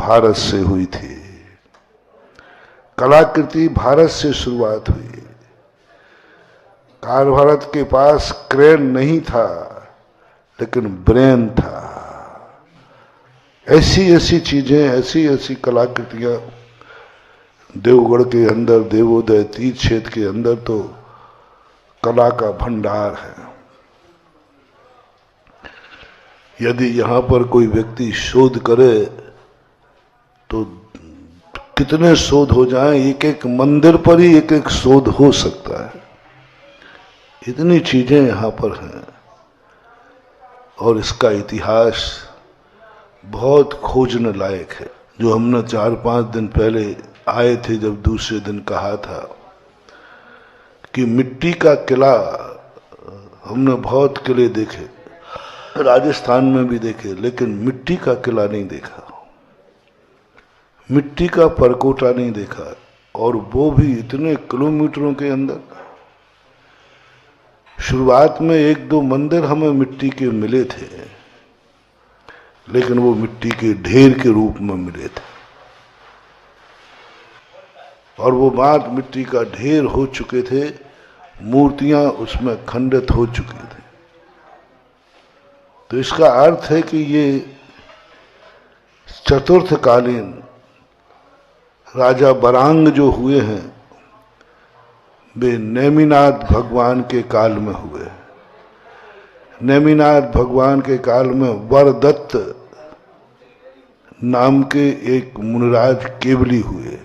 भारत से हुई थी। कलाकृति भारत से शुरुआत हुई। कार भारत के पास क्रेन नहीं था, लेकिन ब्रेन था। ऐसी ऐसी चीजें, ऐसी ऐसी कलाकृतियां देवगढ़ के अंदर, देवोदय तीर्थ क्षेत्र के अंदर तो कला का भंडार है। यदि यहां पर कोई व्यक्ति शोध करे तो कितने शोध हो जाएं, एक एक मंदिर पर ही एक एक शोध हो सकता है। इतनी चीजें यहां पर हैं और इसका इतिहास बहुत खोजने लायक है। जो हमने 4-5 दिन पहले आए थे, जब दूसरे दिन कहा था कि मिट्टी का किला, हमने बहुत किले देखे, राजस्थान में भी देखे, लेकिन मिट्टी का किला नहीं देखा, मिट्टी का परकोटा नहीं देखा, और वो भी इतने किलोमीटरों के अंदर। शुरुआत में 1-2 मंदिर हमें मिट्टी के मिले थे, लेकिन वो मिट्टी के ढेर के रूप में मिले थे, और वो बात मिट्टी का ढेर हो चुके थे, मूर्तियां उसमें खंडित हो चुकी थी। तो इसका अर्थ है कि ये चतुर्थकालीन राजा बरांग जो हुए हैं, वे नेमिनाथ भगवान के काल में हुए। नेमिनाथ भगवान के काल में वरदत्त नाम के एक मुनिराज केवली हुए,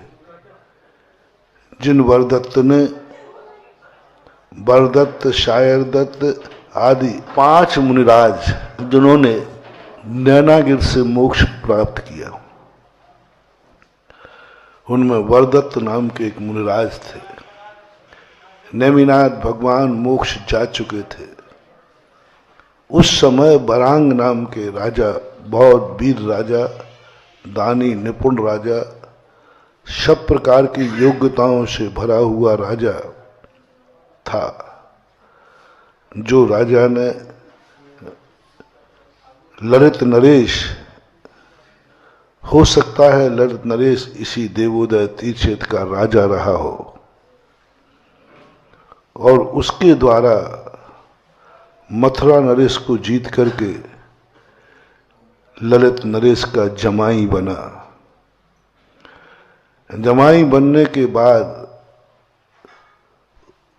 जिन वरदत्त ने वरदत्त, शायरदत्त आदि 5 मुनिराज, जिन्होंने नैनागिर से मोक्ष प्राप्त किया, उनमें वरदत्त नाम के एक मुनिराज थे। नेमिनाथ भगवान मोक्ष जा चुके थे। उस समय बरांग नाम के राजा, बहुत वीर राजा, दानी, निपुण राजा, सब प्रकार की योग्यताओं से भरा हुआ राजा था, जो राजा ने ललित नरेश, हो सकता है ललित नरेश इसी देवोदय तीर्थ क्षेत्र का राजा रहा हो, और उसके द्वारा मथुरा नरेश को जीत करके ललित नरेश का जमाई बना। जमाई बनने के बाद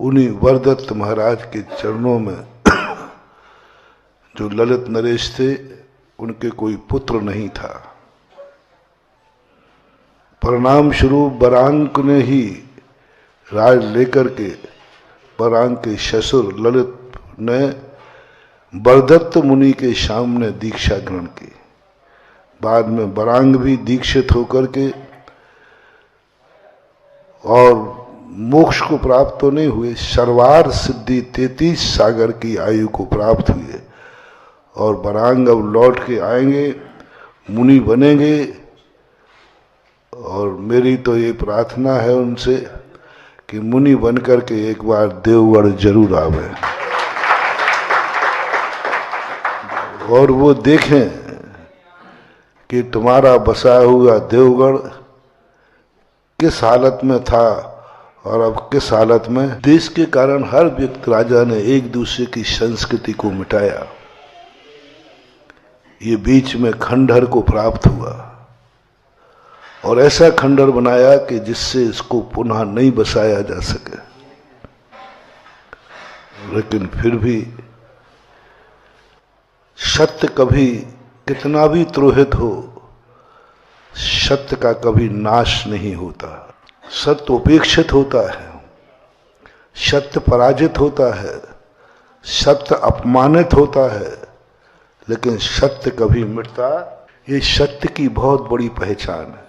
उन्हीं वरदत्त महाराज के चरणों में, जो ललित नरेश थे, उनके कोई पुत्र नहीं था। परिणाम स्वरूप बरांग ने ही राज लेकर के, बरांग के ससुर ललित ने वरदत्त मुनि के सामने दीक्षा ग्रहण की। बाद में बरांग भी दीक्षित होकर के, और मोक्ष को प्राप्त तो नहीं हुए, सर्वार सिद्धि 33 सागर की आयु को प्राप्त हुए, और बरांग अब लौट के आएंगे, मुनि बनेंगे। और मेरी तो ये प्रार्थना है उनसे कि मुनि बनकर के एक बार देवगढ़ जरूर आवे, और वो देखें कि तुम्हारा बसा हुआ देवगढ़ किस हालत में था और अब किस हालत में। देश के कारण हर व्यक्ति, राजा ने एक दूसरे की संस्कृति को मिटाया। ये बीच में खंडहर को प्राप्त हुआ, और ऐसा खंडहर बनाया कि जिससे इसको पुनः नहीं बसाया जा सके। लेकिन फिर भी सत्य कभी कितना भी द्रोहित हो, सत्य का कभी नाश नहीं होता। सत्य उपेक्षित होता है, सत्य पराजित होता है, सत्य अपमानित होता है, लेकिन सत्य कभी मिटता। ये सत्य की बहुत बड़ी पहचान है।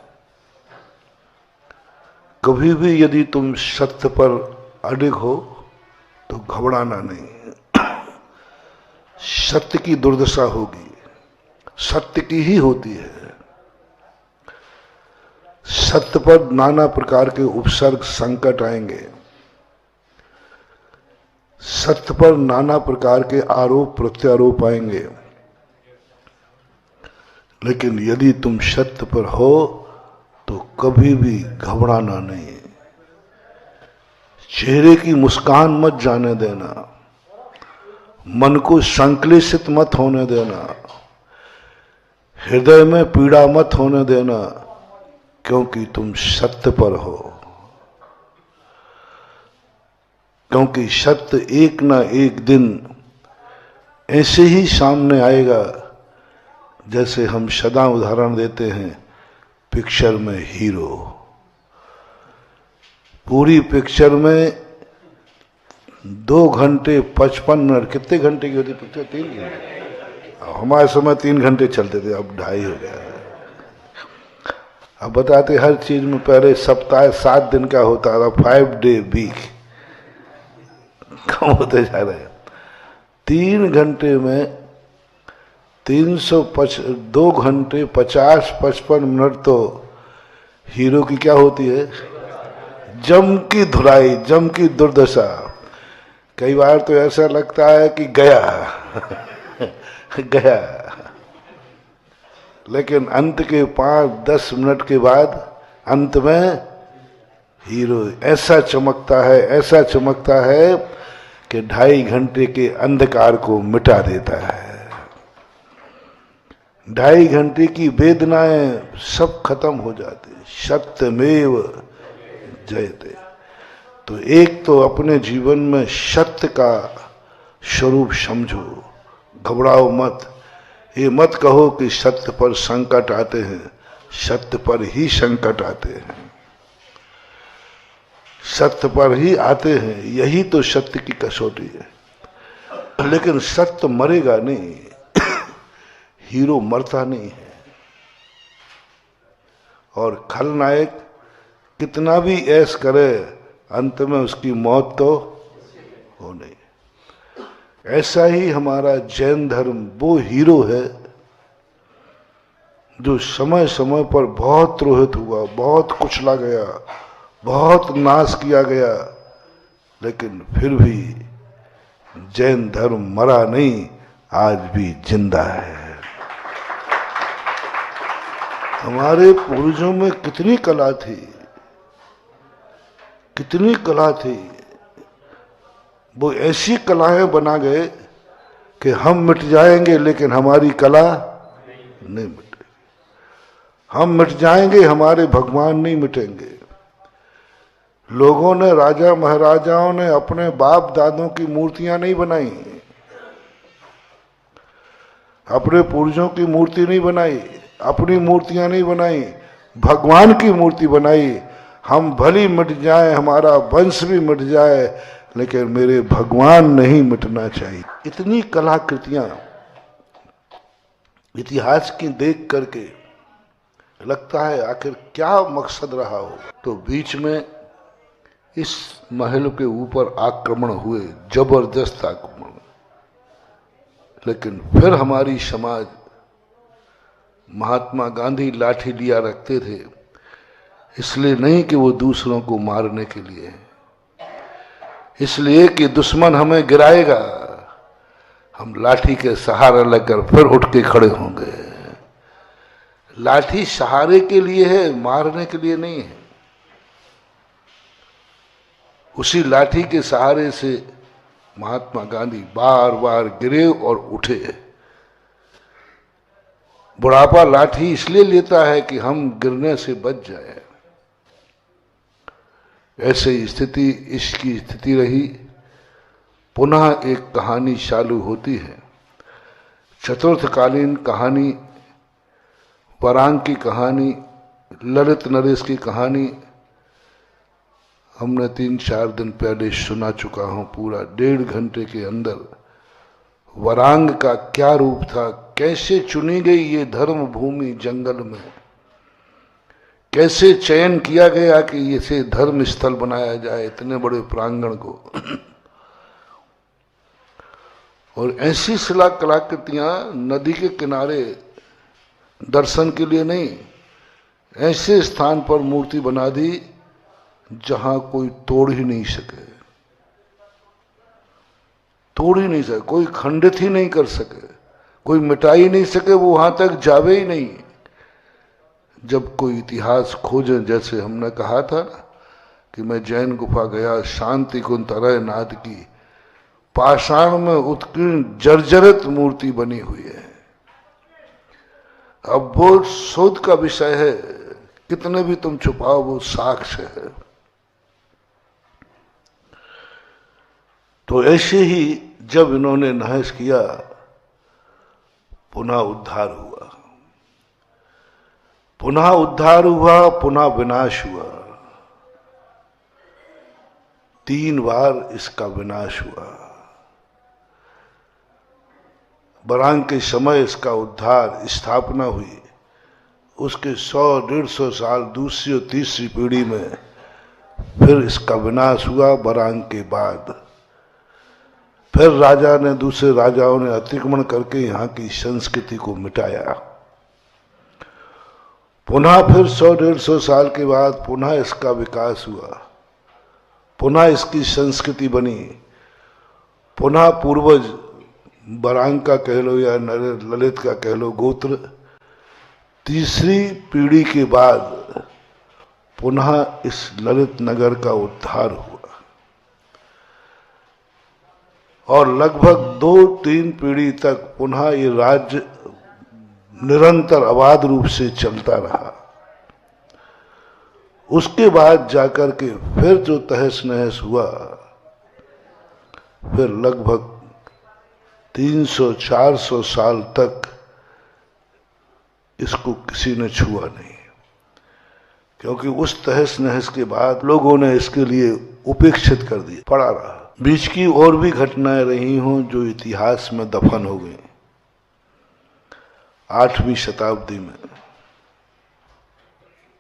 कभी भी यदि तुम सत्य पर अडिग हो तो घबराना नहीं। सत्य की दुर्दशा होगी, सत्य की ही होती है। सत्य पर नाना प्रकार के उपसर्ग, संकट आएंगे। सत्य पर नाना प्रकार के आरोप प्रत्यारोप आएंगे। लेकिन यदि तुम सत्य पर हो तो कभी भी घबराना नहीं, चेहरे की मुस्कान मत जाने देना, मन को संक्लेशित मत होने देना, हृदय में पीड़ा मत होने देना, क्योंकि तुम सत्य पर हो। क्योंकि सत्य एक ना एक दिन ऐसे ही सामने आएगा, जैसे हम सदा उदाहरण देते हैं पिक्चर में हीरो। पूरी पिक्चर में 2 घंटे 55 मिनट, कितने घंटे की होती पिक्चर? 3 घंटे। हमारे समय 3 घंटे चलते थे, अब 2.5 हो गया। अब बताते हर चीज में पहले सप्ताह 7 दिन का होता था, 5 डे वीक, कम होते जा रहे हैं। 3 घंटे में 2 घंटे 50-55 मिनट तो हीरो की क्या होती है? जम की धुलाई, जम की दुर्दशा। कई बार तो ऐसा लगता है कि गया गया, लेकिन अंत के 5-10 मिनट के बाद अंत में हीरो ऐसा चमकता है, ऐसा चमकता है कि 2.5 घंटे के अंधकार को मिटा देता है। 2.5 घंटे की वेदनाएं सब खत्म हो जाती। सत्यमेव जयते। तो एक तो अपने जीवन में सत्य का स्वरूप समझो, घबराओ मत। ये मत कहो कि सत्य पर संकट आते हैं, सत्य पर ही संकट आते हैं, सत्य पर ही आते हैं। यही तो सत्य की कसौटी है। लेकिन सत्य मरेगा नहीं, हीरो मरता नहीं है। और खलनायक कितना भी ऐश करे, अंत में उसकी मौत तो हो नहीं। ऐसा ही हमारा जैन धर्म वो हीरो है जो समय समय पर बहुत द्रोहित हुआ, बहुत कुचला गया, बहुत नाश किया गया, लेकिन फिर भी जैन धर्म मरा नहीं, आज भी जिंदा है। हमारे पूर्वजों में कितनी कला थी, कितनी कला थी। वो ऐसी कलाएं बना गए कि हम मिट जाएंगे लेकिन हमारी कला नहीं मिटेगी। हम मिट जाएंगे, हमारे भगवान नहीं मिटेंगे। लोगों ने, राजा महाराजाओं ने अपने बाप दादों की मूर्तियां नहीं बनाई, अपने पूर्वजों की मूर्ति नहीं बनाई, अपनी मूर्तियां नहीं बनाई, भगवान की मूर्ति बनाई। हम भली मिट जाए, हमारा वंश भी मिट जाए, लेकिन मेरे भगवान नहीं मिटना चाहिए। इतनी कलाकृतियां इतिहास की देख करके लगता है आखिर क्या मकसद रहा हो। तो बीच में इस महल के ऊपर आक्रमण हुए, जबरदस्त आक्रमण, लेकिन फिर हमारी समाज, महात्मा गांधी लाठी लिया रखते थे, इसलिए नहीं कि वो दूसरों को मारने के लिए, इसलिए कि दुश्मन हमें गिराएगा, हम लाठी के सहारा लेकर फिर उठ के खड़े होंगे। लाठी सहारे के लिए है, मारने के लिए नहीं है। उसी लाठी के सहारे से महात्मा गांधी बार बार गिरे और उठे। बुढ़ापा लाठी इसलिए लेता है कि हम गिरने से बच जाए। ऐसे स्थिति, इसकी स्थिति रही। पुनः एक कहानी चालू होती है, चतुर्थकालीन कहानी, वरांग की कहानी, ललित नरेश की कहानी। हमने 3-4 दिन पहले सुना चुका हूं। पूरा 1.5 घंटे के अंदर वरांग का क्या रूप था, कैसे चुनी गई ये धर्म भूमि जंगल में, कैसे चयन किया गया कि इसे धर्म स्थल बनाया जाए, इतने बड़े प्रांगण को। और ऐसी शिला कलाकृतियां नदी के किनारे दर्शन के लिए नहीं, ऐसे स्थान पर मूर्ति बना दी जहां कोई तोड़ ही नहीं सके, तोड़ ही नहीं सके, कोई खंडित ही नहीं कर सके। कोई मिटा ही नहीं सके, वो वहां तक जावे ही नहीं। जब कोई इतिहास खोजे, जैसे हमने कहा था ना कि मैं जैन गुफा गया, शांति कुंज तरह नाद की, पाषाण में उत्कीर्ण जर्जरित मूर्ति बनी हुई है। अब वो शोध का विषय है, कितने भी तुम छुपाओ वो साक्ष्य है। तो ऐसे ही जब इन्होंने नहस किया, पुनः उद्धार हुआ, पुनः उद्धार हुआ, पुनः विनाश हुआ। 3 बार इसका विनाश हुआ। बरांग के समय इसका उद्धार, स्थापना हुई, उसके 100-150 साल दूसरी और तीसरी पीढ़ी में फिर इसका विनाश हुआ। बरांग के बाद फिर राजा ने, दूसरे राजाओं ने अतिक्रमण करके यहाँ की संस्कृति को मिटाया। पुनः फिर 100-150 साल के बाद पुनः इसका विकास हुआ, पुनः इसकी संस्कृति बनी, पुनः पूर्वज बरांग का कह लो या ललित का कह लो गोत्र, तीसरी पीढ़ी के बाद पुनः इस ललित नगर का उद्धार हुआ। और लगभग 2-3 पीढ़ी तक पुनः ये राज्य निरंतर अबाध रूप से चलता रहा। उसके बाद जाकर के फिर जो तहस नहस हुआ, फिर लगभग 300-400 साल तक इसको किसी ने छुआ नहीं, क्योंकि उस तहस नहस के बाद लोगों ने इसके लिए उपेक्षित कर दिया, पड़ा रहा। बीच की और भी घटनाएं रही हों जो इतिहास में दफन हो गई। 8वीं शताब्दी में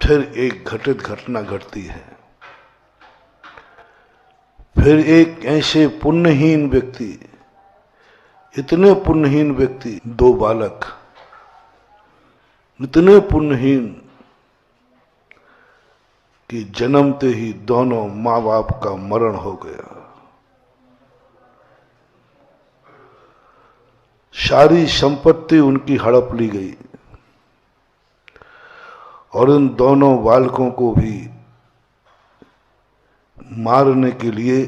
फिर एक घटित घटना घटती है। फिर एक ऐसे पुण्यहीन व्यक्ति, इतने पुण्यहीन व्यक्ति, 2 बालक, इतने पुण्यहीन कि जन्मते ही दोनों माँ बाप का मरण हो गया। सारी संपत्ति उनकी हड़प ली गई और उन दोनों बालकों को भी मारने के लिए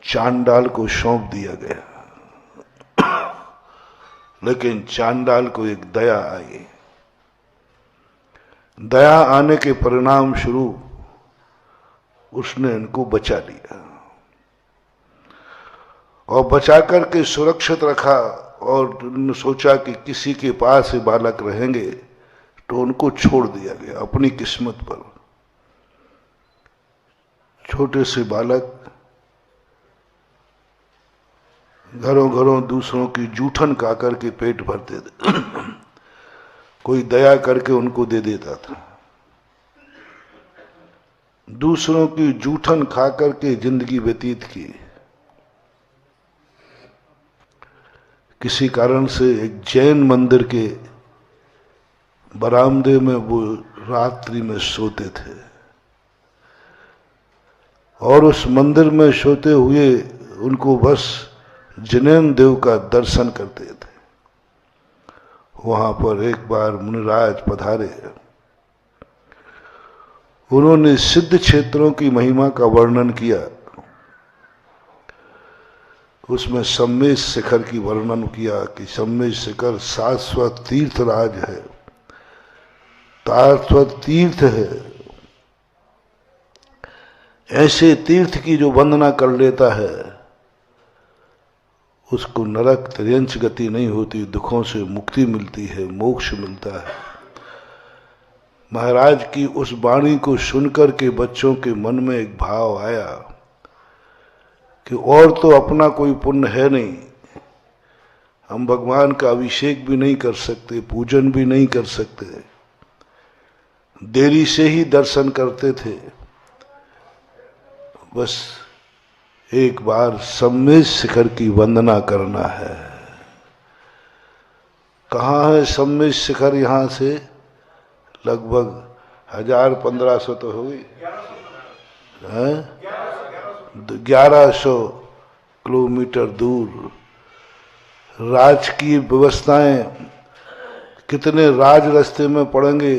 चांडाल को सौंप दिया गया। लेकिन चांडाल को एक दया आई। दया आने के परिणाम स्वरूप उसने इनको बचा लिया और बचा करके सुरक्षित रखा। और उन्होंने सोचा कि किसी के पास ही बालक रहेंगे, तो उनको छोड़ दिया गया अपनी किस्मत पर। छोटे से बालक घरों घरों दूसरों की जूठन खा करके पेट भरते थे। कोई दया करके उनको दे देता था। दूसरों की जूठन खा करके जिंदगी व्यतीत की। किसी कारण से एक जैन मंदिर के बरामदे में वो रात्रि में सोते थे और उस मंदिर में सोते हुए उनको बस जिनेन्द्र देव का दर्शन करते थे। वहां पर एक बार मुनिराज पधारे। उन्होंने सिद्ध क्षेत्रों की महिमा का वर्णन किया। उसमें सम्मेश शिखर की वर्णन किया कि सम्मेश शिखर शाश्वत तीर्थराज है, शाश्वत तीर्थ है। ऐसे तीर्थ की जो वंदना कर लेता है उसको नरक तिर्यंच गति नहीं होती, दुखों से मुक्ति मिलती है, मोक्ष मिलता है। महाराज की उस वाणी को सुनकर के बच्चों के मन में एक भाव आया कि और तो अपना कोई पुण्य है नहीं, हम भगवान का अभिषेक भी नहीं कर सकते, पूजन भी नहीं कर सकते, देरी से ही दर्शन करते थे। बस एक बार सम्मेश शिखर की वंदना करना है। कहाँ है सम्मेश शिखर? यहां से लगभग 1000-1500 तो होगी, 1100 किलोमीटर दूर राजकीय व्यवस्थाएं, कितने राज रास्ते में पड़ेंगे।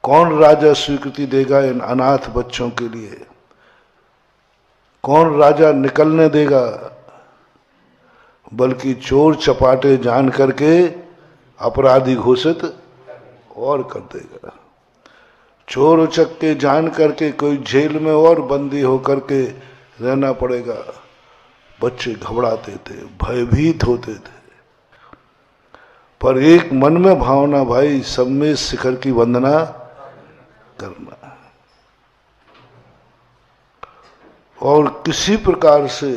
कौन राजा स्वीकृति देगा इन अनाथ बच्चों के लिए? कौन राजा निकलने देगा? बल्कि चोर चपाटे जान करके अपराधी घोषित और कर देगा। चोर उचक्के जान करके कोई जेल में और बंदी होकर के रहना पड़ेगा। बच्चे घबराते थे, भयभीत होते थे, पर एक मन में भावना, भाई सब में शिखर की वंदना करना, और किसी प्रकार से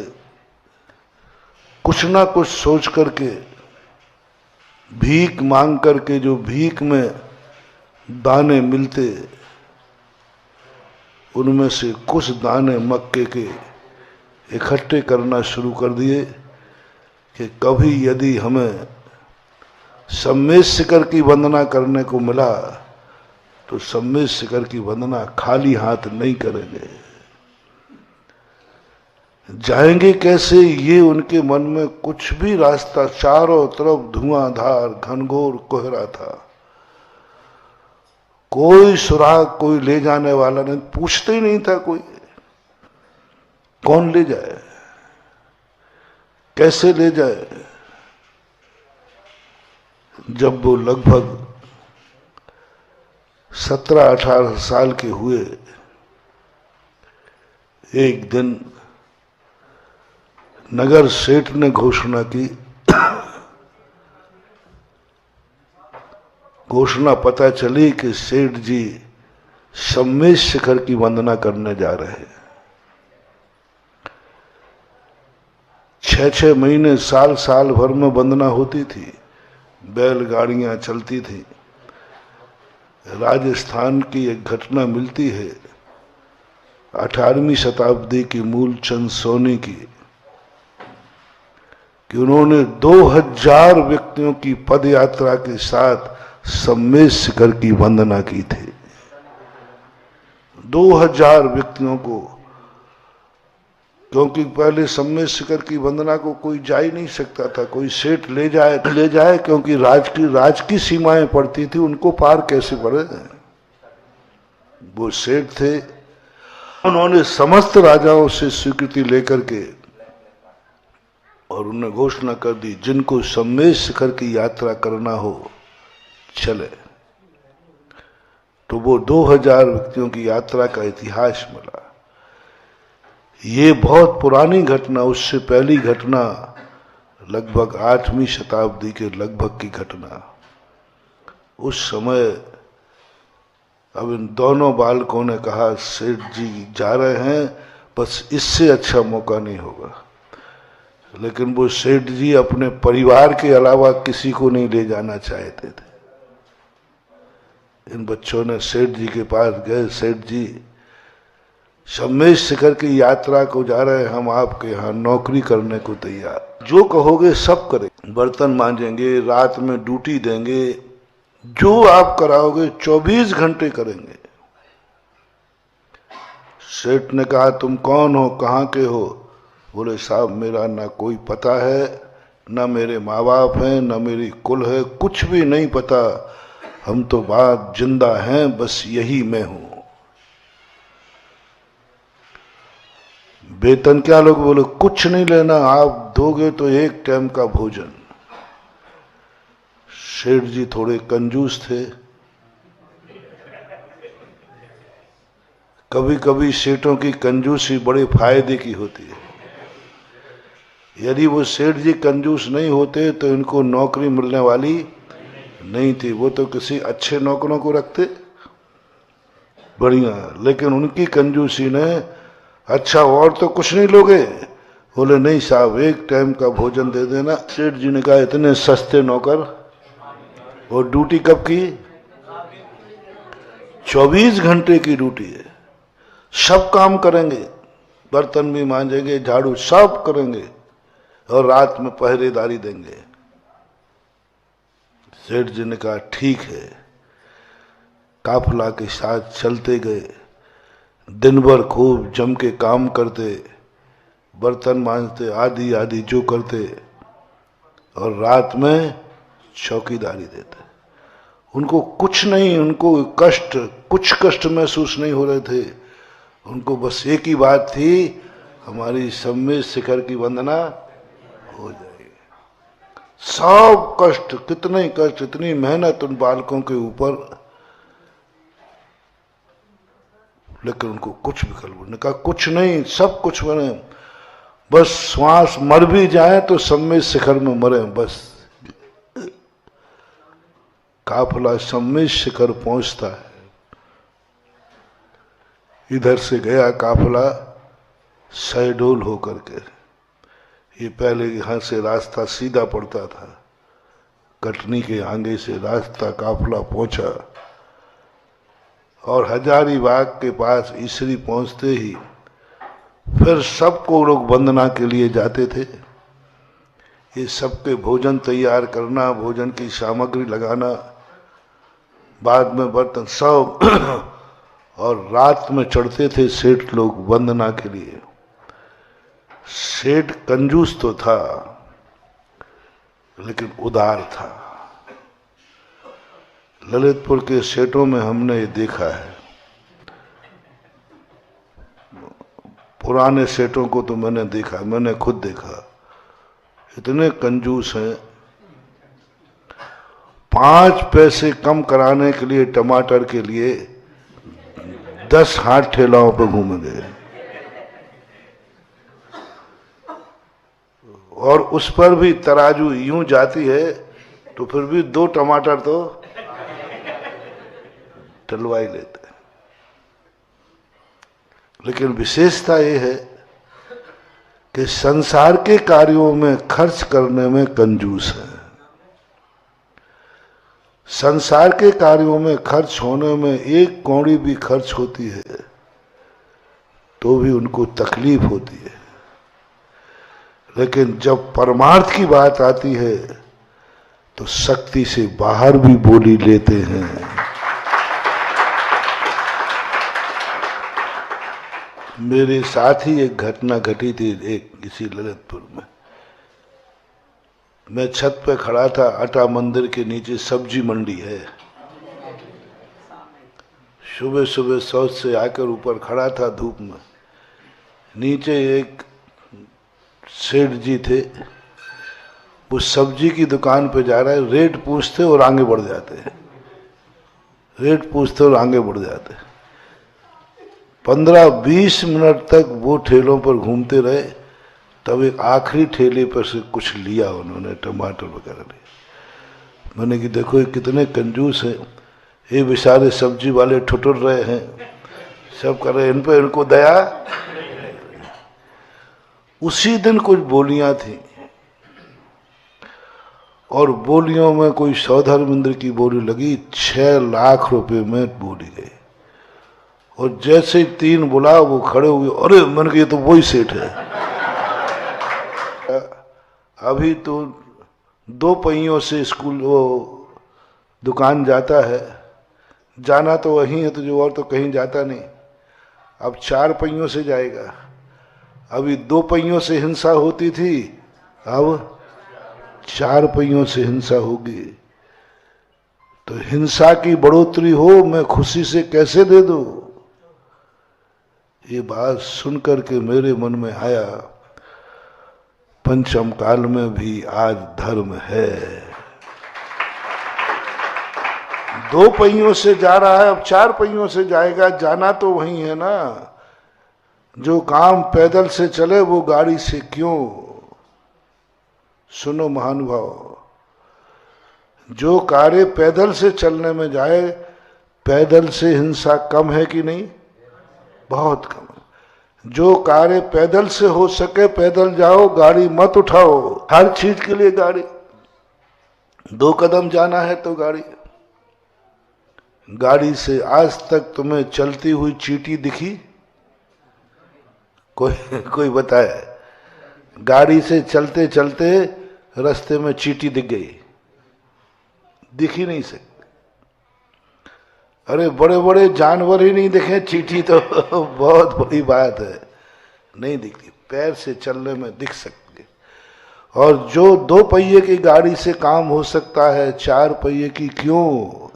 कुछ ना कुछ सोच करके भीख मांग करके, जो भीख में दाने मिलते उनमें से कुछ दाने मक्के के इकट्ठे करना शुरू कर दिए कि कभी यदि हमें सम्मेद शिखर की वंदना करने को मिला तो सम्मेद शिखर की वंदना खाली हाथ नहीं करेंगे। जाएंगे कैसे, ये उनके मन में कुछ भी रास्ता, चारों तरफ धुआंधार घनघोर कोहरा था, कोई सुराग, कोई ले जाने वाला नहीं, पूछते ही नहीं था कोई कौन ले जाए, कैसे ले जाए। जब वो लगभग 17-18 साल के हुए, एक दिन नगर सेठ ने घोषणा की, घोषणा पता चली कि सेठ जी सम्मेद शिखर की वंदना करने जा रहे हैं। 6-6 महीने, साल भर में वंदना होती थी, बैलगाड़ियां चलती थी। राजस्थान की एक घटना मिलती है 18वीं शताब्दी की मूलचंद सोनी की, कि उन्होंने 2000 व्यक्तियों की पद यात्रा के साथ सम्मेद शिखर की वंदना की थी। 2000 व्यक्तियों को, क्योंकि पहले सम्मेद शिखर की वंदना को कोई जा ही नहीं सकता था, कोई सेठ ले जाए, क्योंकि राज की सीमाएं पड़ती थी, उनको पार कैसे पड़े। वो सेठ थे, उन्होंने समस्त राजाओं से स्वीकृति लेकर के और उन्हें घोषणा कर दी, जिनको सम्मेद शिखर की यात्रा करना हो चले। तो वो 2000 व्यक्तियों की यात्रा का इतिहास मिला। ये बहुत पुरानी घटना, उससे पहली घटना लगभग 8वीं शताब्दी के लगभग की घटना। उस समय अब इन दोनों बालकों ने कहा, सेठ जी जा रहे हैं, बस इससे अच्छा मौका नहीं होगा। लेकिन वो सेठ जी अपने परिवार के अलावा किसी को नहीं ले जाना चाहते थे। इन बच्चों ने सेठ जी के पास गए, सेठ जी सम्मेद शिखर की यात्रा को जा रहे हैं, हम आपके यहाँ नौकरी करने को तैयार, जो कहोगे सब करें, बर्तन मांजेंगे, रात में ड्यूटी देंगे, जो आप कराओगे 24 घंटे करेंगे। सेठ ने कहा, तुम कौन हो, कहाँ के हो? बोले, साहब मेरा ना कोई पता है, ना मेरे माँ बाप हैं, ना मेरी कुल है, कुछ भी नहीं पता, हम तो बात जिंदा हैं, बस यही मैं हूं। वेतन क्या लोग? बोले कुछ नहीं लेना, आप दोगे तो एक टाइम का भोजन। सेठ जी थोड़े कंजूस थे। कभी कभी सेठों की कंजूसी बड़े फायदे की होती है। यदि वो सेठ जी कंजूस नहीं होते तो इनको नौकरी मिलने वाली नहीं थी। वो तो किसी अच्छे नौकरों को रखते बढ़िया, लेकिन उनकी कंजूसी ने, अच्छा और तो कुछ नहीं लोगे? बोले नहीं साहब, एक टाइम का भोजन दे देना। सेठ जी ने कहा, इतने सस्ते नौकर, और ड्यूटी कब की? 24 घंटे की ड्यूटी है, सब काम करेंगे, बर्तन भी मांजेंगे, झाड़ू सब करेंगे, और रात में पहरेदारी देंगे। सेठ जी ने कहा ठीक है। काफिला के साथ चलते गए, दिन भर खूब जम के काम करते, बर्तन मांजते, आदि आदि जो करते, और रात में चौकीदारी देते। उनको कुछ नहीं, उनको कष्ट, कुछ कष्ट महसूस नहीं हो रहे थे। उनको बस एक ही बात थी, हमारी सम्मेद शिखर की वंदना हो जाएगी। सब कष्ट, कितने ही कष्ट, इतनी मेहनत उन बालकों के ऊपर, लेकिन उनको कुछ विकल्प नहीं, कहा कुछ नहीं, सब कुछ बने, बस श्वास मर भी जाए तो सम्मेद शिखर में मरे बस। काफिला सम्मेद शिखर पहुंचता है, इधर से गया काफिला शहडोल होकर के। ये पहले यहां से रास्ता सीधा पड़ता था, कटनी के आगे से रास्ता काफिला पहुंचा और हजारीबाग के पास इसरी पहुंचते ही फिर सबको लोग वंदना के लिए जाते थे। ये सबके भोजन तैयार करना, भोजन की सामग्री लगाना, बाद में बर्तन सब और रात में चढ़ते थे सेठ लोग वंदना के लिए। सेठ कंजूस तो था लेकिन उदार था। ललितपुर के सेठों में हमने ये देखा है। पुराने सेठों को तो मैंने देखा, मैंने खुद देखा, इतने कंजूस हैं। 5 पैसे कम कराने के लिए टमाटर के लिए 10 हाथ ठेलाओं पर घूमेंगे और उस पर भी तराजू यूं जाती है तो फिर भी 2 टमाटर तो टलवा ही लेते हैं। लेकिन विशेषता ये है कि संसार के कार्यों में खर्च करने में कंजूस है। संसार के कार्यों में खर्च होने में 1 कौड़ी भी खर्च होती है तो भी उनको तकलीफ होती है। लेकिन जब परमार्थ की बात आती है तो शक्ति से बाहर भी बोली लेते हैं। मेरे साथ ही एक घटना घटी थी, एक किसी ललितपुर में। मैं छत पे खड़ा था, अटा मंदिर के नीचे सब्जी मंडी है। सुबह सुबह शौच से आकर ऊपर खड़ा था धूप में। नीचे एक सेठ जी थे, वो सब्जी की दुकान पे जा रहे, रेट पूछते और आगे बढ़ जाते, रेट पूछते और आगे बढ़ जाते। 15-20 मिनट तक वो ठेलों पर घूमते रहे, तब एक आखिरी ठेले पर से कुछ लिया उन्होंने, टमाटर वगैरह लिया। मैंने कि देखो ये कितने कंजूस हैं, ये बेचारे सब्जी वाले ठुठुर रहे हैं, सब कर रहे, इन पे इनको दया। उसी दिन कुछ बोलियां थी और बोलियों में कोई सौधर्मेंद्र की बोली लगी, 6 लाख रुपए में बोली गई। और जैसे ही 3 बोला वो खड़े हुए, अरे मैंने कहा ये तो वही सेठ है। अभी तो 2 पहियों से स्कूल वो दुकान जाता है, जाना तो वहीं है तुझे, और तो कहीं जाता नहीं। अब 4 पहियों से जाएगा। अभी 2 पहियों से हिंसा होती थी, अब 4 पहियों से हिंसा होगी। तो हिंसा की बढ़ोतरी हो, मैं खुशी से कैसे दे दूं? ये बात सुनकर के मेरे मन में आया, पंचम काल में भी आज धर्म है। 2 पहियों से जा रहा है, अब 4 पहियों से जाएगा, जाना तो वही है ना। जो काम पैदल से चले वो गाड़ी से क्यों? सुनो महानुभाव, जो कार्य पैदल से चलने में जाए, पैदल से हिंसा कम है कि नहीं? बहुत कम। जो कार्य पैदल से हो सके पैदल जाओ, गाड़ी मत उठाओ। हर चीज के लिए गाड़ी, 2 कदम जाना है तो गाड़ी। गाड़ी से आज तक तुम्हें चलती हुई चींटी दिखी? कोई बताए? गाड़ी से चलते चलते रास्ते में चींटी दिख गई? दिख ही नहीं सकती। अरे बड़े बड़े जानवर ही नहीं दिखे, चींटी तो बहुत बड़ी बात है, नहीं दिखती। पैर से चलने में दिख सकती है। और जो 2 पहिए की गाड़ी से काम हो सकता है 4 पहिए की क्यों?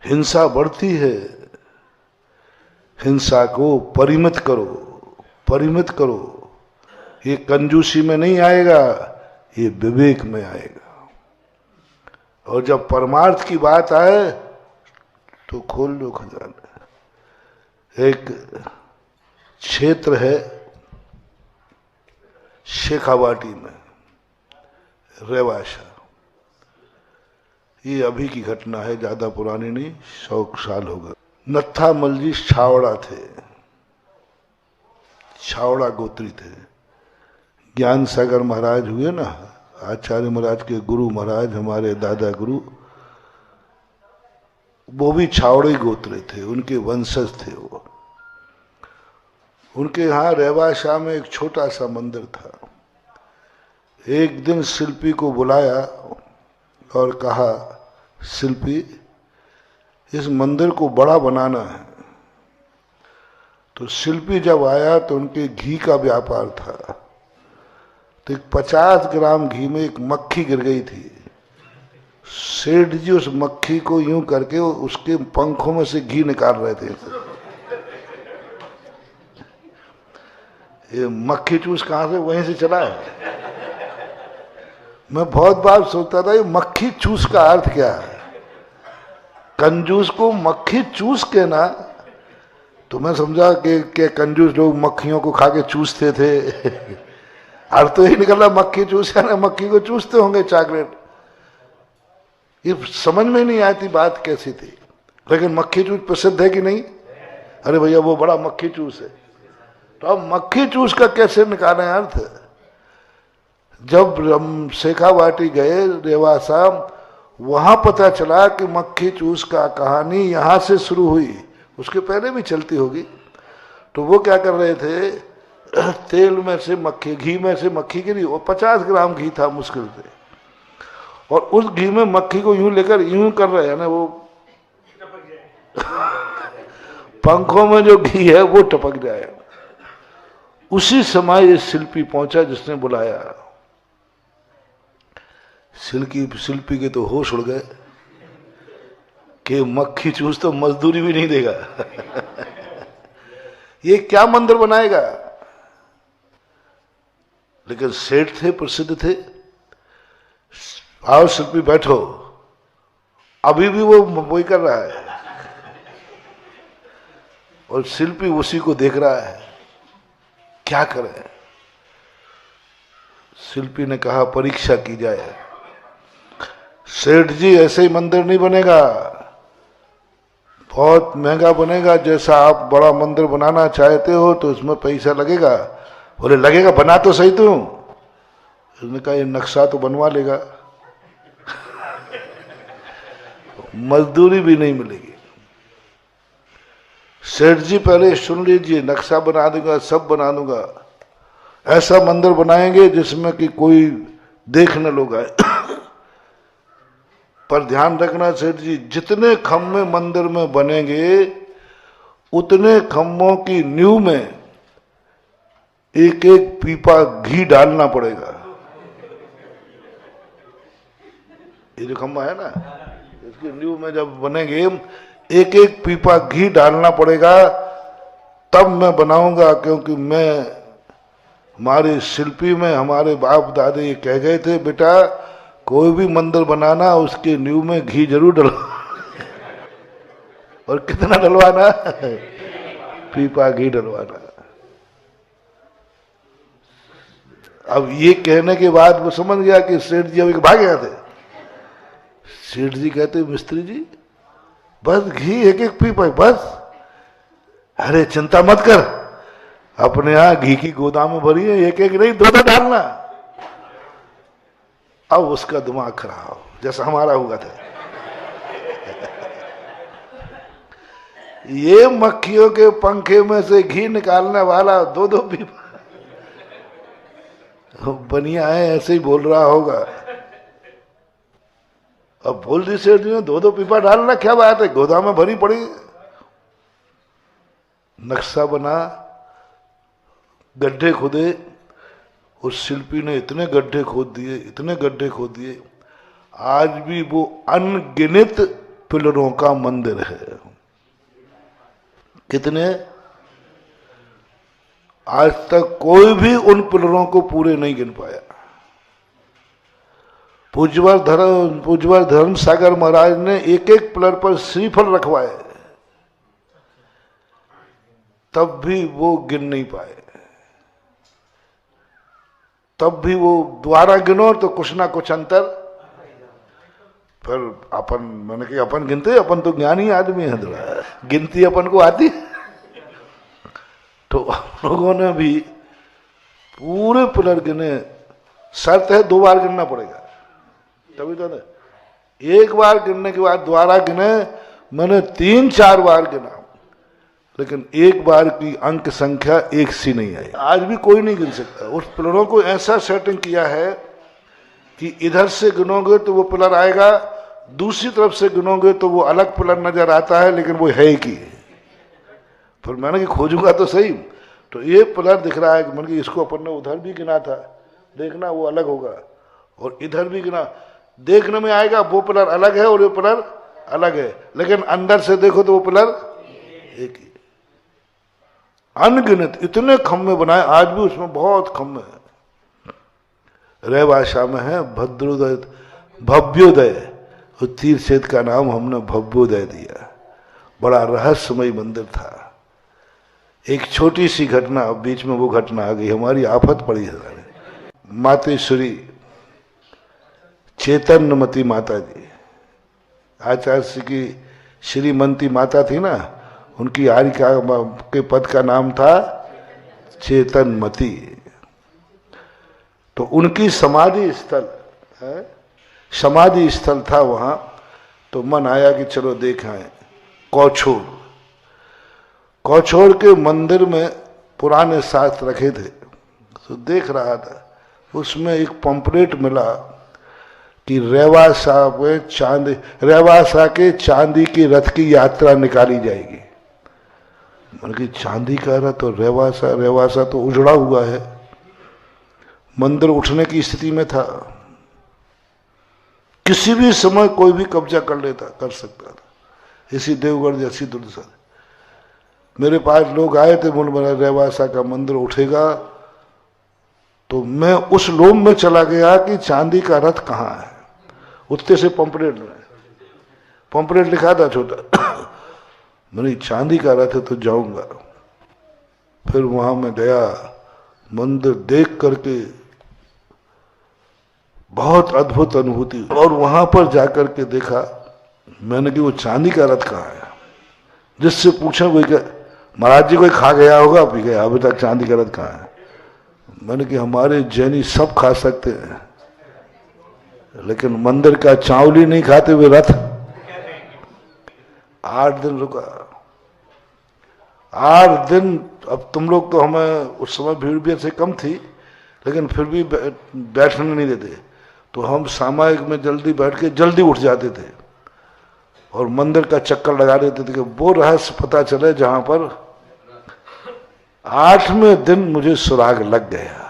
हिंसा बढ़ती है। हिंसा को परिमित करो, परिमित करो। ये कंजूसी में नहीं आएगा, ये विवेक में आएगा। और जब परमार्थ की बात आए तो खोल लो खजाना। एक क्षेत्र है शेखावाटी में, रेवाशा। ये अभी की घटना है, ज्यादा पुरानी नहीं, 100 साल हो गए। नत्था मलजी छावड़ा थे, छावड़ा गोत्री थे। ज्ञान सागर महाराज हुए ना, आचार्य महाराज के गुरु महाराज, हमारे दादा गुरु, वो भी छावड़े गोत्र थे, उनके वंशज थे वो। उनके यहाँ रेवाशा में एक छोटा सा मंदिर था। एक दिन शिल्पी को बुलाया और कहा, शिल्पी इस मंदिर को बड़ा बनाना है। तो शिल्पी जब आया तो उनके घी का व्यापार था, तो 50 ग्राम घी में एक मक्खी गिर गई थी। सेठ जी उस मक्खी को यूं करके उसके पंखों में से घी निकाल रहे थे। ये मक्खी चूस कहां से, वहीं से चला है। मैं बहुत बार सोचता था ये मक्खी चूस का अर्थ क्या है। कंजूस को मक्खी चूस के ना, तो मैं समझा कि कंजूस लोग मक्खियों को खा के चूसते थे। अर्थ तो ही निकला मक्खी चूस, या ना मक्खी को चूसते होंगे चॉकलेट। ये समझ में नहीं आती बात कैसी थी। लेकिन मक्खी चूस प्रसिद्ध है कि नहीं? अरे भैया वो बड़ा मक्खी चूस है। तो अब मक्खी चूस का कैसे निकालें अर्थ? जब हम शेखावाटी गए रेवासा, वहां पता चला कि मक्खी चूस का कहानी यहां से शुरू हुई, उसके पहले भी चलती होगी। तो वो क्या कर रहे थे, तेल में से मक्खी, घी में से मक्खी गिरी, और 50 ग्राम घी था मुश्किल से, और उस घी में मक्खी को यूं लेकर यूं कर रहे हैं ना, वो पंखों में जो घी है वो टपक जाए। उसी समय ये शिल्पी पहुंचा जिसने बुलाया। शिल्पी के तो होश उड़ गए कि मक्खी चूस तो मजदूरी भी नहीं देगा। ये क्या मंदिर बनाएगा? लेकिन सेठ थे, प्रसिद्ध थे। आओ शिल्पी बैठो, अभी भी वो वही कर रहा है। और शिल्पी उसी को देख रहा है, क्या करे। शिल्पी ने कहा, परीक्षा की जाए। सेठ जी ऐसे ही मंदिर नहीं बनेगा, बहुत महंगा बनेगा। जैसा आप बड़ा मंदिर बनाना चाहते हो तो इसमें पैसा लगेगा। बोले लगेगा, बना तो सही तू। उसने कहा ये नक्शा तो बनवा लेगा, मजदूरी भी नहीं मिलेगी। सेठ जी पहले सुन लीजिए, नक्शा बना दूंगा, सब बना दूंगा। ऐसा मंदिर बनाएंगे जिसमें कि कोई देखने लोग आए। पर ध्यान रखना सेठ जी, जितने खम्भे मंदिर में बनेंगे उतने खम्भों की नींव में एक एक पीपा घी डालना पड़ेगा। ये जो खम्भा है ना, इसकी नींव में जब बनेंगे एक एक पीपा घी डालना पड़ेगा, तब मैं बनाऊंगा। क्योंकि मैं, हमारे शिल्पी में हमारे बाप दादे ये कह गए थे, बेटा कोई भी मंदिर बनाना उसके नींव में घी जरूर डलवा। और कितना डलवाना? पीपा घी डलवाना। अब ये कहने के बाद वो समझ गया कि सेठ जी अभी भाग गए थे। सेठ जी कहते, मिस्त्री जी बस घी एक एक पीपा बस। अरे चिंता मत कर, अपने यहां घी की गोदाम में भरी है, एक एक नहीं 2-2 डालना। अब उसका दिमाग खराब, जैसा हमारा हुआ था। ये मक्खियों के पंखे में से घी निकालने वाला 2-2 पीपा, बनिया है ऐसे ही बोल रहा होगा। अब बोल दी सेठ जी ने 2-2 पीपा डालना, क्या बात है, गोदाम में भरी पड़ी। नक्शा बना, गड्ढे खुदे, उस शिल्पी ने इतने गड्ढे खोद दिए, इतने गड्ढे खोद दिए, आज भी वो अनगिनत पिलरों का मंदिर है। कितने? आज तक कोई भी उन पिलरों को पूरे नहीं गिन पाया। पूज्यवर धर्म सागर महाराज ने एक एक पिलर पर श्रीफल रखवाए, तब भी वो गिन नहीं पाए। तब भी वो द्वारा गिनो तो कुछ ना कुछ अंतर। फिर अपन, मैंने कहा अपन गिनते, अपन तो ज्ञानी आदमी है, गिनती अपन को आती है। तो हम लोगों ने भी पूरे पिलर गिने। शर्त है 2 बार गिनना पड़ेगा, तभी तो ना। एक बार गिनने के बाद दोबारा गिने, मैंने 3-4 बार गिना, लेकिन एक बार की अंक संख्या एक सी नहीं आई। आज भी कोई नहीं गिन सकता। उस पिलरों को ऐसा सेटिंग किया है कि इधर से गिनोगे तो वो पिलर आएगा, दूसरी तरफ से गिनोगे तो वो अलग पिलर नजर आता है, लेकिन वो है ही की। फिर मैंने कि खोजूंगा तो सही, तो ये पिलर दिख रहा है कि मैंने कि इसको अपन ने उधर भी गिना था, देखना वो अलग होगा, और इधर भी गिना, देखने में आएगा वो पिलर अलग है और ये पिलर अलग है, लेकिन अंदर से देखो तो वो पिलर एक ही। अनगिनत इतने खम्भे बनाए, आज भी उसमें बहुत खम्भे हैं। रे भाषा में है भद्रोदय, भव्योदय, उस तीर्थ क्षेत्र का नाम हमने भव्योदय दिया। बड़ा रहस्यमय मंदिर था। एक छोटी सी घटना, अब बीच में वो घटना आ गई, हमारी आफत पड़ी है। मातेश्वरी चैतन्यमती माता जी, आचार्य श्री की श्रीमंती माता थी ना, उनकी आर्य के पद का नाम था चेतनमती। तो उनकी समाधि स्थल है, समाधि स्थल था वहां। तो मन आया कि चलो देख आए। कौछोर, कौछोर के मंदिर में पुराने शास्त्र रखे थे, तो देख रहा था। उसमें एक पंपलेट मिला कि रेवासा के चांदी की रथ की यात्रा निकाली जाएगी। मतलब कि चांदी का रथ और रेवासा तो उजड़ा हुआ है, मंदिर उठने की स्थिति में था, किसी भी समय कोई भी कब्जा कर सकता था। इसी देवगढ़ जैसी दुर्दशा। मेरे पास लोग आए थे, बोल बना रेवासा का मंदिर उठेगा, तो मैं उस लोभ में चला गया कि चांदी का रथ कहाँ है। उत्ते से पंपलेट लिखा था छोटा, मैंने चांदी का रथ है तो जाऊंगा। फिर वहां मैं गया, मंदिर देख करके बहुत अद्भुत अनुभूति। और वहां पर जाकर के देखा मैंने कि वो चांदी का रथ कहाँ है। जिससे पूछा कोई क्या, महाराज जी कोई खा गया होगा, पी गया, अभी तक चांदी का रथ कहाँ है। मैंने कि हमारे जैनी सब खा सकते हैं, लेकिन मंदिर का चावली नहीं खाते हुए रथ। 8 दिन रुका, 8 दिन। अब तुम लोग तो, हमें उस समय भीड़ भी से कम थी, लेकिन फिर भी बैठने नहीं देते, तो हम सामायिक में जल्दी बैठ के जल्दी उठ जाते थे और मंदिर का चक्कर लगा देते थे कि वो रहस्य पता चले जहां पर 8वें दिन मुझे सुराग लग गया।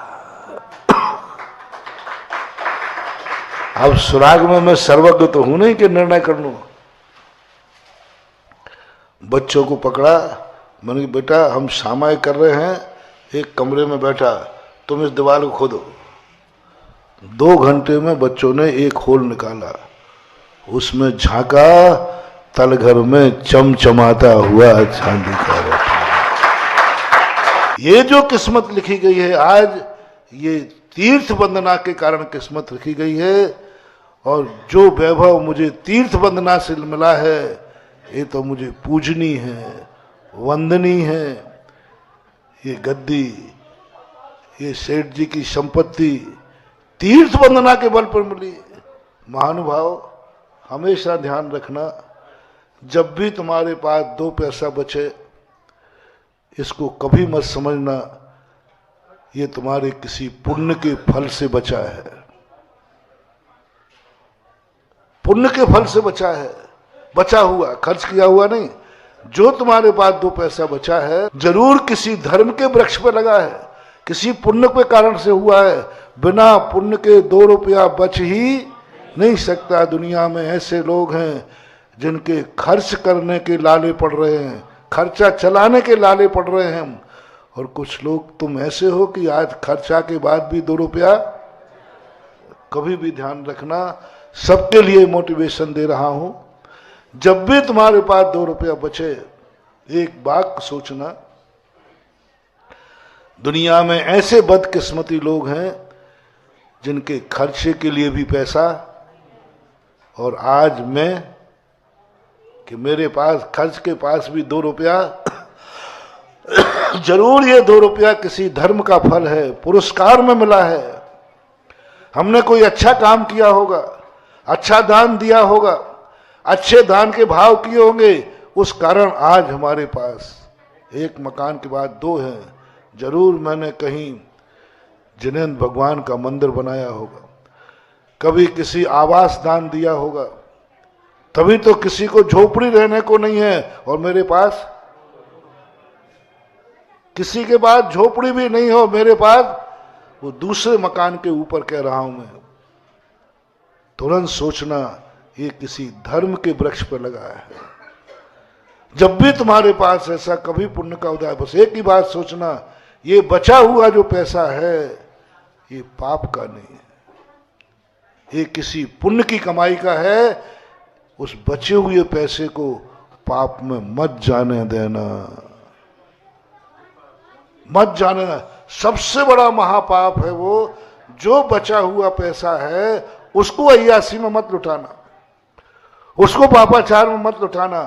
अब सुराग में मैं सर्वज्ञ तो हूं नहीं कि निर्णय कर लूं। बच्चों को पकड़ा, मैंने कहा बेटा हम सामायिक कर रहे हैं, एक कमरे में बैठा, तुम इस दीवार को खोदो। 2 घंटे में बच्चों ने एक होल निकाला, उसमें झांका, तलघर में चमचमाता हुआ चांदी का रथ। ये जो किस्मत लिखी गई है आज, ये तीर्थ वंदना के कारण किस्मत लिखी गई है। और जो वैभव मुझे तीर्थ वंदना से मिला है, ये तो मुझे पूजनी है, वंदनी है। ये गद्दी, ये सेठ जी की संपत्ति तीर्थ वंदना के बल पर मिली। महानुभाव, हमेशा ध्यान रखना, जब भी तुम्हारे पास 2 पैसा बचे, इसको कभी मत समझना ये तुम्हारे किसी पुण्य के फल से बचा है। पुण्य के फल से बचा है, बचा हुआ, खर्च किया हुआ नहीं। जो तुम्हारे पास 2 पैसा बचा है, जरूर किसी धर्म के वृक्ष पर लगा है, किसी पुण्य के कारण से हुआ है। बिना पुण्य के 2 रुपया बच ही नहीं सकता। दुनिया में ऐसे लोग हैं जिनके खर्च करने के लाले पड़ रहे हैं, खर्चा चलाने के लाले पड़ रहे हैं, और कुछ लोग तुम ऐसे हो कि आज खर्चा के बाद भी 2 रुपया। कभी भी ध्यान रखना, सबके लिए मोटिवेशन दे रहा हूं, जब भी तुम्हारे पास 2 रुपया बचे एक बात सोचना, दुनिया में ऐसे बदकिस्मती लोग हैं जिनके खर्चे के लिए भी पैसा, और आज मैं कि मेरे पास खर्च के पास भी 2 रुपया, जरूर ये 2 रुपया किसी धर्म का फल है, पुरस्कार में मिला है। हमने कोई अच्छा काम किया होगा, अच्छा दान दिया होगा, अच्छे दान के भाव किए होंगे, उस कारण आज हमारे पास एक मकान के बाद 2 हैं। जरूर मैंने कहीं जिनेंद्र भगवान का मंदिर बनाया होगा, कभी किसी आवास दान दिया होगा, तभी तो किसी को झोपड़ी रहने को नहीं है, और मेरे पास किसी के पास झोपड़ी भी नहीं हो, मेरे पास वो दूसरे मकान के ऊपर कह रहा हूं मैं। तुरंत सोचना ये किसी धर्म के वृक्ष पर लगा है। जब भी तुम्हारे पास ऐसा कभी पुण्य का उदय, बस एक ही बात सोचना, ये बचा हुआ जो पैसा है ये पाप का नहीं है, ये किसी पुण्य की कमाई का है। उस बचे हुए पैसे को पाप में मत जाने देना, मत जाने देना। सबसे बड़ा महापाप है वो जो बचा हुआ पैसा है उसको अय्यासी में मत लुटाना, उसको पापाचार में मत लुटाना,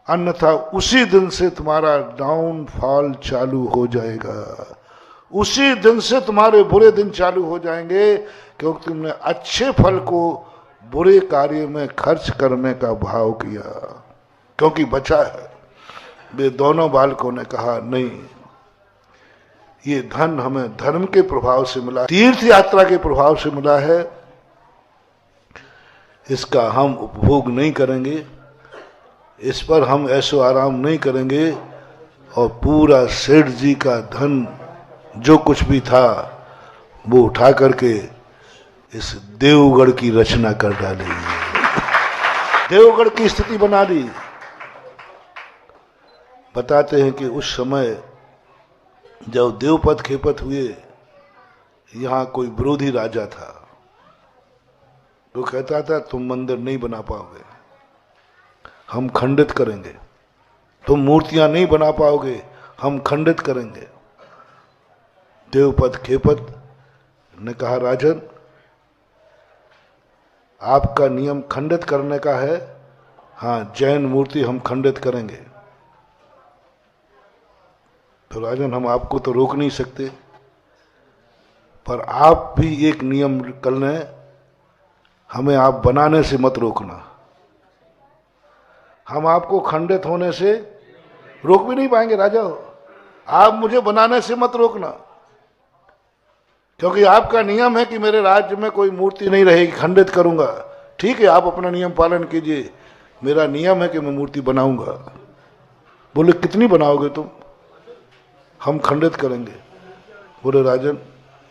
अन्यथा उसी दिन से तुम्हारा डाउनफॉल चालू हो जाएगा, उसी दिन से तुम्हारे बुरे दिन चालू हो जाएंगे, क्योंकि तुमने अच्छे फल को बुरे कार्य में खर्च करने का भाव किया, क्योंकि बचा है। वे दोनों बालकों ने कहा नहीं, ये धन हमें धर्म के प्रभाव से मिला, तीर्थ यात्रा के प्रभाव से मिला है, इसका हम उपभोग नहीं करेंगे, इस पर हम ऐशो आराम नहीं करेंगे, और पूरा सेठ जी का धन जो कुछ भी था वो उठा करके इस देवगढ़ की रचना कर डाली, देवगढ़ की स्थिति बना ली। बताते हैं कि उस समय जब देवपद खेपत हुए, यहां कोई विरोधी राजा था, तो कहता था तुम मंदिर नहीं बना पाओगे, हम खंडित करेंगे, तुम मूर्तियां नहीं बना पाओगे, हम खंडित करेंगे। देवपद खेपत ने कहा राजन, आपका नियम खंडित करने का है, हाँ जैन मूर्ति हम खंडित करेंगे। तो राजन हम आपको तो रोक नहीं सकते, पर आप भी एक नियम कर लें, हमें आप बनाने से मत रोकना, हम आपको खंडित होने से रोक भी नहीं पाएंगे। राजा हो, आप मुझे बनाने से मत रोकना, क्योंकि आपका नियम है कि मेरे राज्य में कोई मूर्ति नहीं रहेगी, खंडित करूंगा। ठीक है, आप अपना नियम पालन कीजिए, मेरा नियम है कि मैं मूर्ति बनाऊंगा। बोले कितनी बनाओगे तुम? हम खंडित करेंगे। बोले राजन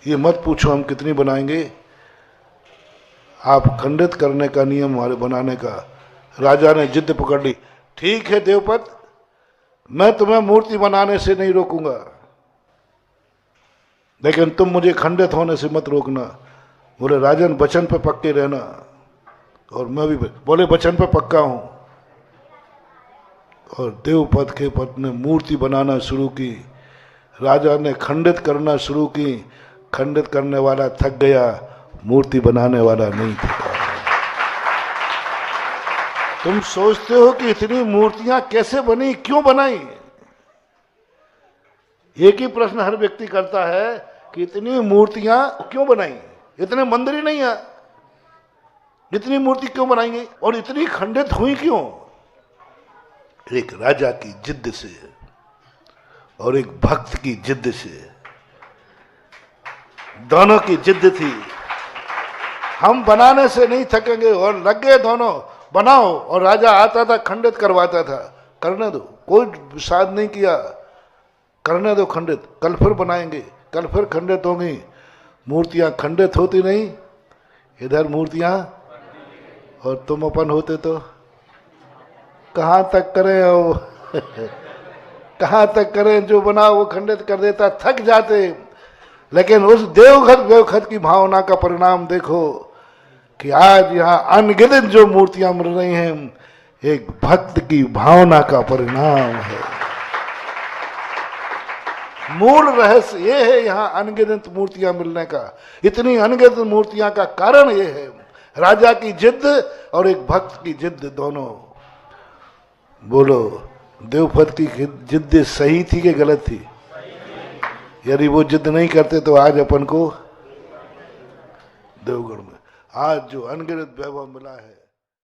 ये मत पूछो हम कितनी बनाएंगे, आप खंडित करने का नियम हमारे बनाने का। राजा ने जिद पकड़ ली, ठीक है देवपत, मैं तुम्हें मूर्ति बनाने से नहीं रोकूंगा, लेकिन तुम मुझे खंडित होने से मत रोकना। बोले राजन वचन पे पक्के रहना, और मैं भी बोले वचन पे पक्का हूं। और देवपद के पद ने मूर्ति बनाना शुरू की, राजा ने खंडित करना शुरू की। खंडित करने वाला थक गया, मूर्ति बनाने वाला नहीं थका। तुम सोचते हो कि इतनी मूर्तियां कैसे बनी, क्यों बनाई? एक ही प्रश्न हर व्यक्ति करता है कि इतनी मूर्तियां क्यों बनाई, इतने मंदिर ही नहीं है, इतनी मूर्ति क्यों बनाएंगे, और इतनी खंडित हुई क्यों? एक राजा की जिद से और एक भक्त की जिद से, दोनों की जिद थी। हम बनाने से नहीं थकेंगे, और लग गए दोनों बनाओ। और राजा आता था खंडित करवाता था, करने दो, कोई विषाद नहीं किया, करने दो खंडित, कल फिर बनाएंगे, कल फिर खंडित होंगी। मूर्तियां खंडित होती नहीं, इधर मूर्तियां, और तुम अपन होते तो कहां तक करें वो कहां तक करें, जो बना वो खंडित कर देता, थक जाते। लेकिन उस देवघर व्यवखत की भावना का परिणाम देखो कि आज यहाँ अनगिनत जो मूर्तियां मिल रही हैं, एक भक्त की भावना का परिणाम है। मूल रहस्य ये है यहाँ अनगिनत मूर्तियां मिलने का। इतनी अनगिनत मूर्तियां का कारण ये है, राजा की जिद और एक भक्त की जिद दोनों। बोलो, देवपत की जिद सही थी कि गलत थी? यदि वो जिद नहीं करते तो आज अपन को देवगढ़ में आज जो अनगिनत वैभव मिला है,